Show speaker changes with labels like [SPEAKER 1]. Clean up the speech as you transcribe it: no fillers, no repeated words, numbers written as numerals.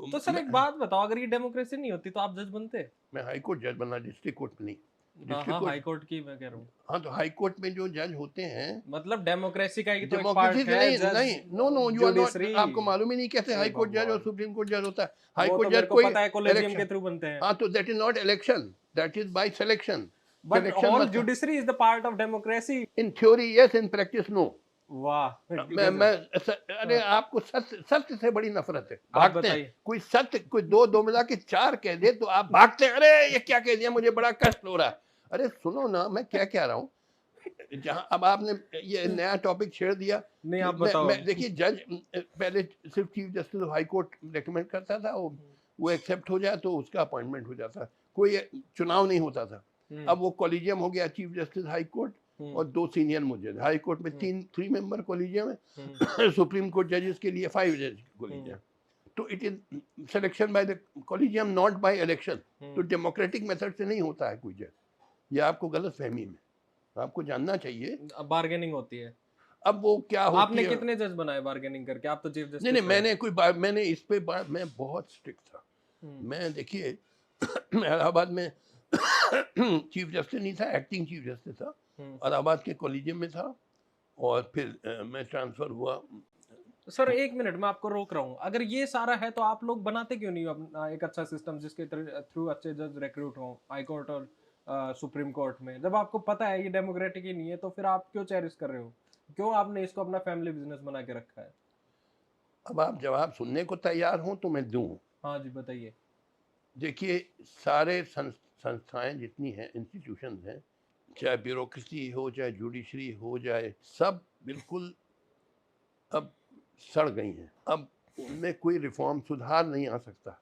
[SPEAKER 1] तो सर एक बात बताओ, अगर ये डेमोक्रेसी नहीं होती तो आप जज बनते?
[SPEAKER 2] मैं हाई कोर्ट जज बनना, डिस्ट्रिक्ट कोर्ट में नहीं।
[SPEAKER 1] हाँ
[SPEAKER 2] डिस्ट्रिक्ट
[SPEAKER 1] हाँ,
[SPEAKER 2] कोर्ट,
[SPEAKER 1] हाई कोर्ट की मैं कह रहा हूँ।
[SPEAKER 2] हाँ तो हाई कोर्ट में जो जज होते हैं,
[SPEAKER 1] मतलब डेमोक्रेसी का ही तो एक
[SPEAKER 2] डेमोक्रेसी
[SPEAKER 1] पार्ट
[SPEAKER 2] से
[SPEAKER 1] है
[SPEAKER 2] नहीं,
[SPEAKER 1] जज,
[SPEAKER 2] नहीं, no no, you are not,
[SPEAKER 1] judiciary.
[SPEAKER 2] आपको मालूम ही नहीं कैसे
[SPEAKER 1] हे
[SPEAKER 2] हाई कोर्ट जज और
[SPEAKER 1] भगवान,
[SPEAKER 2] सुप्रीम कोर्ट जज होता है। हाई
[SPEAKER 1] वो
[SPEAKER 2] कोर्ट
[SPEAKER 1] तो
[SPEAKER 2] जज
[SPEAKER 1] मेरे को
[SPEAKER 2] कोई
[SPEAKER 1] पता है कॉलेजियम के
[SPEAKER 2] इलेक्शन,
[SPEAKER 1] थ्रू बनते हैं।
[SPEAKER 2] हाँ तो that is not election, that is by selection.
[SPEAKER 1] But
[SPEAKER 2] selection
[SPEAKER 1] whole
[SPEAKER 2] मतलब,
[SPEAKER 1] judiciary is the part of democracy.
[SPEAKER 2] In theory yes, in practice no.
[SPEAKER 1] वाह
[SPEAKER 2] मैं
[SPEAKER 1] गजब।
[SPEAKER 2] अरे
[SPEAKER 1] हाँ,
[SPEAKER 2] आपको सत्य, सत्य से बड़ी नफरत है,
[SPEAKER 1] आप
[SPEAKER 2] भागते हैं।
[SPEAKER 1] बताइए।
[SPEAKER 2] कोई सत्य, कोई दो दो मिला के चार कह दे तो आप भागते हैं, अरे ये क्या कह दिया, मुझे बड़ा कष्ट हो रहा है। अरे सुनो ना, मैं क्या कह रहा हूँ। जहां अब आपने ये नया टॉपिक छेड़ दिया
[SPEAKER 1] नहीं
[SPEAKER 2] कि
[SPEAKER 1] आप बताओ
[SPEAKER 2] मैं
[SPEAKER 1] अब।
[SPEAKER 2] देखिए, जज पहले सिर्फ chief justice of high court recommend करता था, वो एक्सेप्ट हो जाए तो उसका अपॉइंटमेंट हो जाता, कोई चुनाव नहीं होता था।
[SPEAKER 1] हम्म
[SPEAKER 2] अब वो कॉलेजियम हो गया, चीफ जस्टिस हाई कोर्ट
[SPEAKER 1] हम्म
[SPEAKER 2] और दो सीनियर जज। हाई कोर्ट में
[SPEAKER 1] हम्म
[SPEAKER 2] 3 मेंबर कॉलेजियम
[SPEAKER 1] हम्म
[SPEAKER 2] है, सुप्रीम कोर्ट जजेस के लिए 5 जज
[SPEAKER 1] हम्म
[SPEAKER 2] कॉलेजियम। तो it is selection by the collegium, not by election. तो
[SPEAKER 1] हम्म।
[SPEAKER 2] डेमोक्रेटिक मेथड से नहीं होता है कोई जज, ये आपको गलत फहमी में, आपको जानना चाहिए।
[SPEAKER 1] अब बार्गेनिंग होती है।
[SPEAKER 2] अब वो क्या होती
[SPEAKER 1] आपने
[SPEAKER 2] है,
[SPEAKER 1] कितने जज बनाए बार्गेनिंग करके? आप तो चीफ
[SPEAKER 2] नहीं नहीं,
[SPEAKER 1] जस्टिस रहे।
[SPEAKER 2] मैंने इस पे मैं बहुत स्ट्रिक्ट था।
[SPEAKER 1] हम्म
[SPEAKER 2] मैं देखिए मैं इलाहाबाद में चीफ जस्टिस नहीं था, एक्टिंग चीफ जस्टिस था,
[SPEAKER 1] हम्म।
[SPEAKER 2] इलाहाबाद के कॉलेजियम में था। और फिर मैं ट्रांसफर हुआ।
[SPEAKER 1] सर एक मिनट मैं आपको रोक रहा हूँ, अगर ये सारा है तो आप लोग बनाते क्यों नहीं अपना एक अच्छा सिस्टम जिसके थ्रू अच्छे जज रिक्रूट हों हाई कोर्ट और सुप्रीम कोर्ट में? जब आपको पता है ये डेमोक्रेटिक ही नहीं है तो फिर आप क्यों चेरिश कर रहे हो? क्यों आपने इसको अपना फैमिली बिजनेस बना के रखा है?
[SPEAKER 2] अब आप जवाब सुनने को तैयार हो तो मैं दूं।
[SPEAKER 1] हाँ जी बताइए।
[SPEAKER 2] देखिए, सारे संस्थाएं जितनी हैं, इंस्टीट्यूशन हैं, चाहे ब्यूरोक्रेसी हो, चाहे जुडिशरी हो जाए, सब बिल्कुल अब सड़ गई हैं। अब उनमें कोई रिफॉर्म, सुधार नहीं आ सकता।